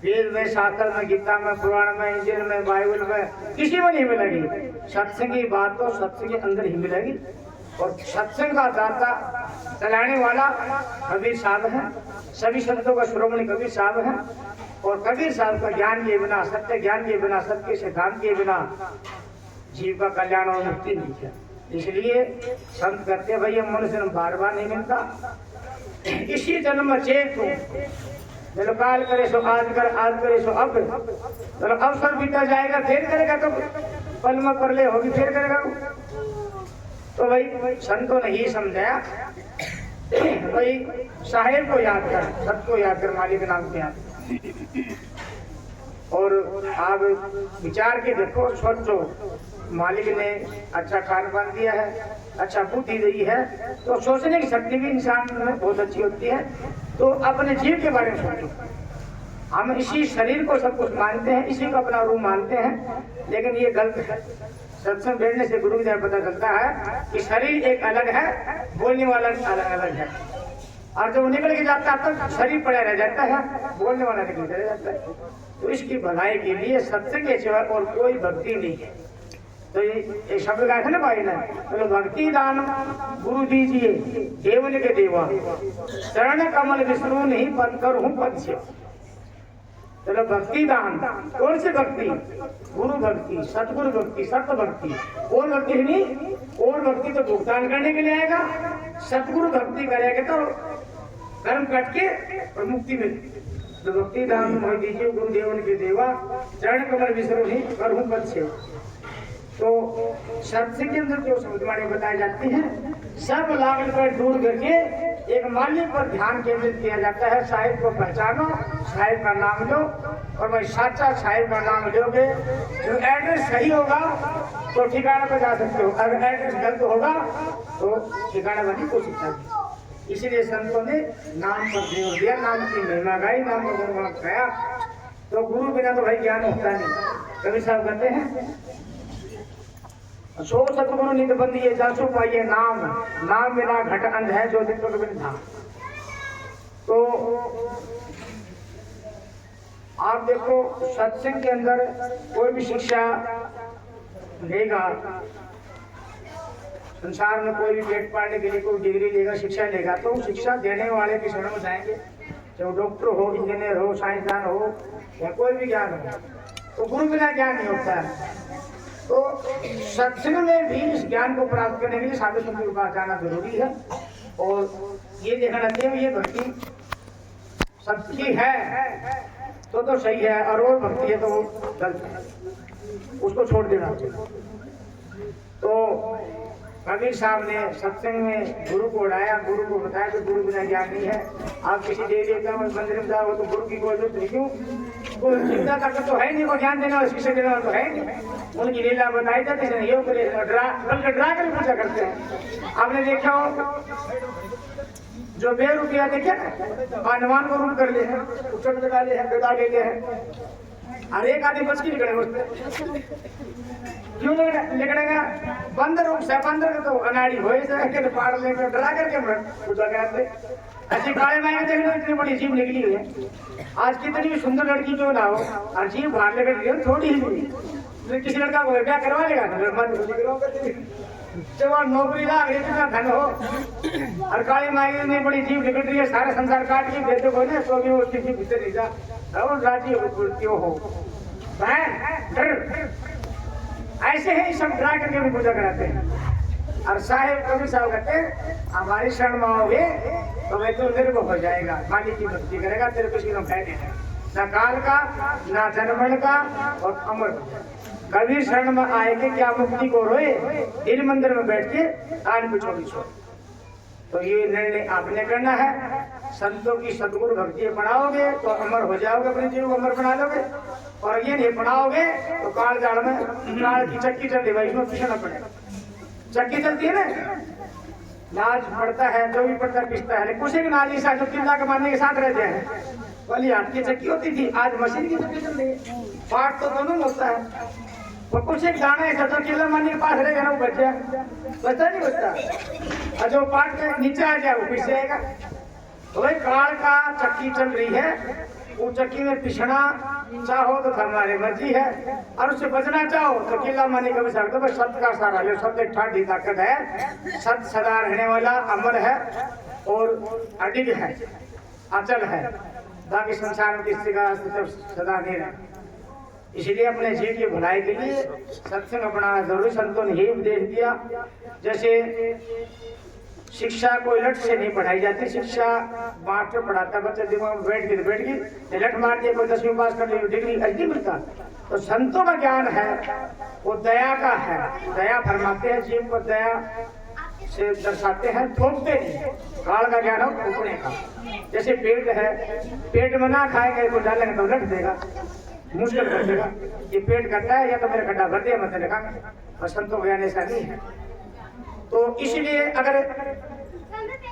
वेद में, शास्त्र में, गीता में, पुराण में, इंजिल में, बाइबल में, किसी में नहीं मिलेगी। सत्संग की बात तो सत्संग के अंदर ही मिलेगी। और सत्संग का दाता चलाने वाला कबीर साहब है। सभी शब्दों का श्रोमणी कबीर साहब है। और कबीर साहब का ज्ञान के बिना, सत्य ज्ञान के बिना, सत्य सिद्धांत के बिना जीव का कल्याण और मुक्ति नहीं है। इसलिए संत कहते हैं भाई मनुष्य बार बार नहीं मिलता, इसी जन्म में चेत हो। चलो काल करे सो आज कर, आज करे सो अब। चलो अवसर बीता जाएगा, फिर करेगा तो पल में कर ले होगी, फिर करेगा। तो भाई संतों ने ही समझाया भाई साहेब को याद कर, सत को याद कर, मालिक नाम को याद कर। और आप विचार के देखो, सोचो, मालिक ने अच्छा खान पान दिया है, अच्छा बुद्धि दी है, तो सोचने की शक्ति भी इंसान में बहुत अच्छी होती है। तो अपने जीव के बारे में सोचो। हम इसी शरीर को सब कुछ मानते हैं, इसी को अपना रूप मानते हैं, लेकिन ये गलत है। सत्संग बैठने से गुरु विद्या पता चलता है कि शरीर एक अलग है, बोलने वाला अलग अलग है। और जब निकल के जाता है तो शरीर पड़ा रह जाता है, बोलने वाला निकल चला जाता है। तो इसकी भलाई के लिए सत्संग के सिवा और कोई भक्ति नहीं है। तो ये शब्द का है ना भाई ने, तो भक्ति दान गुरु दीजिए देवन के देवा, चरण कमल विष्णु नहीं पद कर हूँ पद से। चलो भक्ति दान, कौन सी भक्ति? गुरु भक्ति, सतगुरु भक्ति, सत्य भक्ति। और भक्ति नहीं, और भक्ति तो भुगतान करने के लिए आएगा। सतगुरु भक्ति करेगा तो कर्म कट के और मुक्ति मिलेगी। तो भक्ति दान मोह दीजिए गुरुदेवन के देवा, चरण कमल विष्णु नहीं कर हूँ पद से। तो सत्संग के अंदर जो समझवाणी बताई जाती है, सब लागत पर दूर करके एक मालिक पर ध्यान केंद्रित किया जाता है। साहिब को पहचानो, साहिब का नाम लो, और भाई साचा साहिब का नाम लोगे, जो एड्रेस सही होगा तो ठिकाना पर जा सकते हो, अगर एड्रेस गलत होगा तो ठिकाना पर नहीं पहुंच सकता। इसीलिए संतों ने नाम पर जोर दिया, नाम की महिमा गाई, नाम का गुणगान गाया। तो गुरु बिना तो भाई ज्ञान होता नहीं। कबीर साहब कहते हैं, सो सतगुरु नित बंदिए जासु पाइए नाम, नाम बिना घट अंध है जो दिन को बिन था। तो आप देखो सत्संग के अंदर कोई भी शिक्षा लेगा, संसार में कोई भी पेट पालने के लिए कोई डिग्री लेगा, शिक्षा लेगा, तो शिक्षा देने वाले की शरण में जाएंगे। चाहे डॉक्टर हो, इंजीनियर हो, साइंसदान हो, या कोई भी ज्ञान हो, तो गुरु बिना ज्ञान नहीं होता है। तो सत्संग में भी इस ज्ञान को प्राप्त करने के लिए साधु संतों के पास जाना जरूरी है। और ये देखना चाहिए ये भक्ति सच्ची है तो सही है, और भक्ति है तो वो गलत है, उसको छोड़ देना चाहिए। तो कबीर साहब ने सत्संग में गुरु को उड़ाया, गुरु को बताया कि गुरु बिना ज्ञान नहीं है। आप किसी देवी देवता मंदिर में जाओ तो गुरु की कोई जरूरत नहीं, क्यों? कोई चिंता करके तो है नहीं, को ज्ञान देना और शिक्षा देना तो है नहीं। उनकी लीला बताई जाती है, योग बल्कि ड्रा कर पूजा करते हैं। आपने देखा हो जो 2 रुपया देखे हनुमान को रूप कर ले हैं, उच्चट लगा ले हैं, गदा ले हैं, और एक आदमी बच की निकलेगा उससे। क्यों निकलेगा? बंदर रूप से, बंदर का तो अनाड़ी हो जाए, पाड़ लेकर डरा करके पूजा कराते। ऐसी काले माई में देखने इतनी बड़ी जीव निकली हुई है। आज कितनी भी सुंदर लड़की क्यों ना हो, और जीव बाहर लेकर थोड़ी ही किसी लड़का को ब्याह करवा लेगा, जब नौकरी लाग रही इतना धन हो, और काली माई में बड़ी जीव निकल रही है, सारे संसार काट के देते को ना, तो भी वो किसी भीतर नहीं जा राजी क्यों हो। ऐसे ही सब ड्रा करके भी पूजा कराते हैं। और साहेब कबीर साहब कहते हैं, हमारी शरण में आओगे तो मैं तो निर्भय हो जाएगा, मालिक की भक्ति करेगा, तेरे कुछ नहीं देना, ना काल का, ना जन्मन का, और अमर। कबीर शरण में आएंगे क्या मुक्ति को रोए, इन मंदिर में बैठ के आन पिछो पिछो। तो ये निर्णय आपने करना है। संतों की सतगुरु भक्ति पढ़ाओगे तो अमर हो जाओगे, अपने जीव को अमर बना लोगे। और ये नहीं पढ़ाओगे तो काल जाल में काल की चक्की चलती है, इसमें पीछे न पड़ेगा। चक्की चलती है ना, नाच पड़ता है, जो भी पड़ता है पिसता है, कुछ भी नाली सा जो किला कमाने के साथ रहते हैं, वाली हाथ की चक्की होती थी, आज मशीन की चक्की चल रही है। पाठ तो दोनों होता है, और कुछ एक दाना ऐसा तो किला मानी के पास रहेगा ना, वो बच्चा नहीं बचता, और जो पाट के नीचे आ जाए वो पीछे आएगा। तो भाई काल का चक्की चल रही है, वो चक्की में पिछना चाहो तो हमारी मर्जी है, और उससे बचना चाहो तो किला मानी का विचार तो सत्य का सारा जो सत्य एक ठाठी ताकत है, सत्य सदा रहने वाला अमर है और अडिग है, अचल है, बाकी संसार में किसी का सदा नहीं रहे। इसलिए अपने जीव की भलाई के लिए सत्संग अपनाना जरूरी। संतों ने यही उपदेश दिया। जैसे शिक्षा कोई लठ से नहीं पढ़ाई जाती, शिक्षा मास्टर पढ़ाता, बच्चे दिमाग में बैठ गई, लठ मार दिया, कोई 10वीं पास कर ली डिग्री नहीं मिलता। तो संतों का ज्ञान है वो दया का है, दया फरमाते हैं, जीव को दया से दर्शाते हैं, थोपते नहीं। काल का ज्ञान हो थोपने का। जैसे पेट है, पेट में ना खाएगा तो डालेंगे तो लठ देगा, मुश्किल कर देगा, ये पेट करता है या तो मेरा गड्ढा भर दिया मतलब लिखा। और संतों का ज्ञान ऐसा नहीं है। तो इसलिए अगर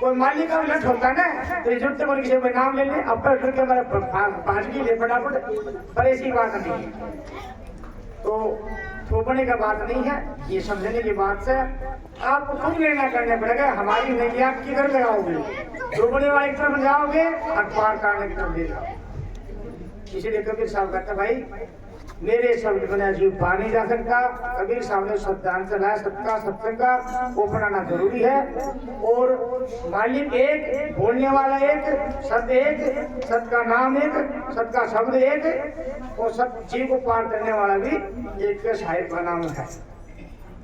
कोई मालिक का लठ होता है ना, तो जरूरत है किसी को नाम ले ले, अब करके हमारा भाजगी ले फटाफट, पर ऐसी बात नहीं है। तो थोपने का बात नहीं है, ये समझने की बात से आपको खुद निर्णय करना पड़ेगा। हमारी नहीं आप किधर लगाओगे, थोपने वाले की तरफ जाओगे, अखबार काटने की तरफ ले जाओ। इसीलिए कबीर साहब कहते भाई मेरे शब्द बिना जीव पा नहीं जा सकता। कबीर साहब ने सत्यान चलाया, सबका सत्संग का वो अपनाना जरूरी है। और मालिक एक, बोलने वाला एक, सत्य एक, सत्य का नाम एक, सत्य का शब्द एक, और सत्य जीव को पार करने वाला भी एक के साहिब का नाम है।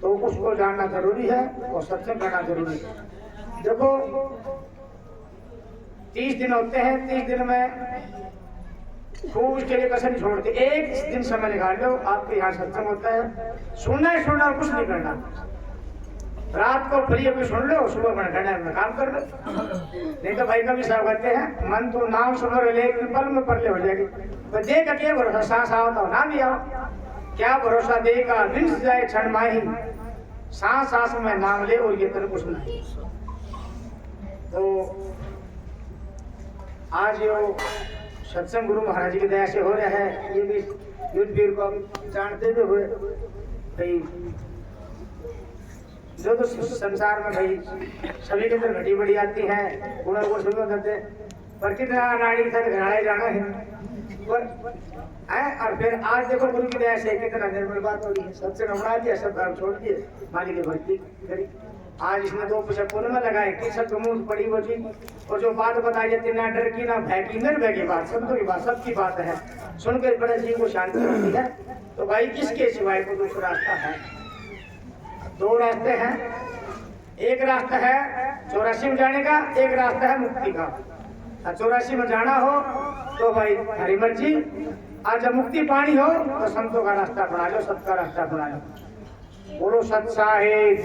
तो उसको जानना जरूरी है और सत्संग करना जरूरी है। देखो 30 दिन होते हैं, 30 दिन में खूब उसके लिए कसर नहीं छोड़ते। एक दिन समय निकाल लो, आपके यहाँ सत्संग होता है, सुनना है, सुनना, कुछ नहीं करना। रात को फ्री होकर सुन लो, सुबह में घंटे में काम कर लो। नहीं तो भाई कभी साहब कहते हैं मन तो नाम सुनो लेकिन पल में परले हो जाएगी। तो दे का क्या भरोसा, सांस आओ तो ना भी आओ, क्या भरोसा देगा बिन जाए क्षण माही, सांस सांस में नाम ले और ये तेरे कुछ नहीं। तो आज यो सत्संग गुरु महाराज की दया से हो रहा है, ये भी युद्ध वीर को जानते हुए भाई जो तो संसार में भाई सभी के अंदर घटी बढ़ी आती है, उन्हें वो शुरू करते पर कितना नाड़ी तक घराए जाना है। और फिर आज देखो गुरु की दया से कितना निर्मल बात हो रही है। सत्संग बना दिया, सब काम छोड़ दिए, मालिक की भक्ति करी। आज इसमें 2 पैसे पुण्य में लगाए कि सब मुंह पड़ी वो चीज, और जो बात बताई जाती ना डर की ना भय की, निर्भय की बात, संतों की बात, सबकी बात है, सुनकर बड़े जी को शांति मिलती है। तो भाई इसके सिवाय को दूसरा रास्ता है, 2 रास्ते हैं। एक रास्ता है 84 में जाने का, एक रास्ता है मुक्ति का। 84 में जाना हो तो भाई हरी मर्जी, आज जब मुक्ति पानी हो तो संतों का रास्ता अपना लो, सबका रास्ता अपना लो। बोलो सत साहिब।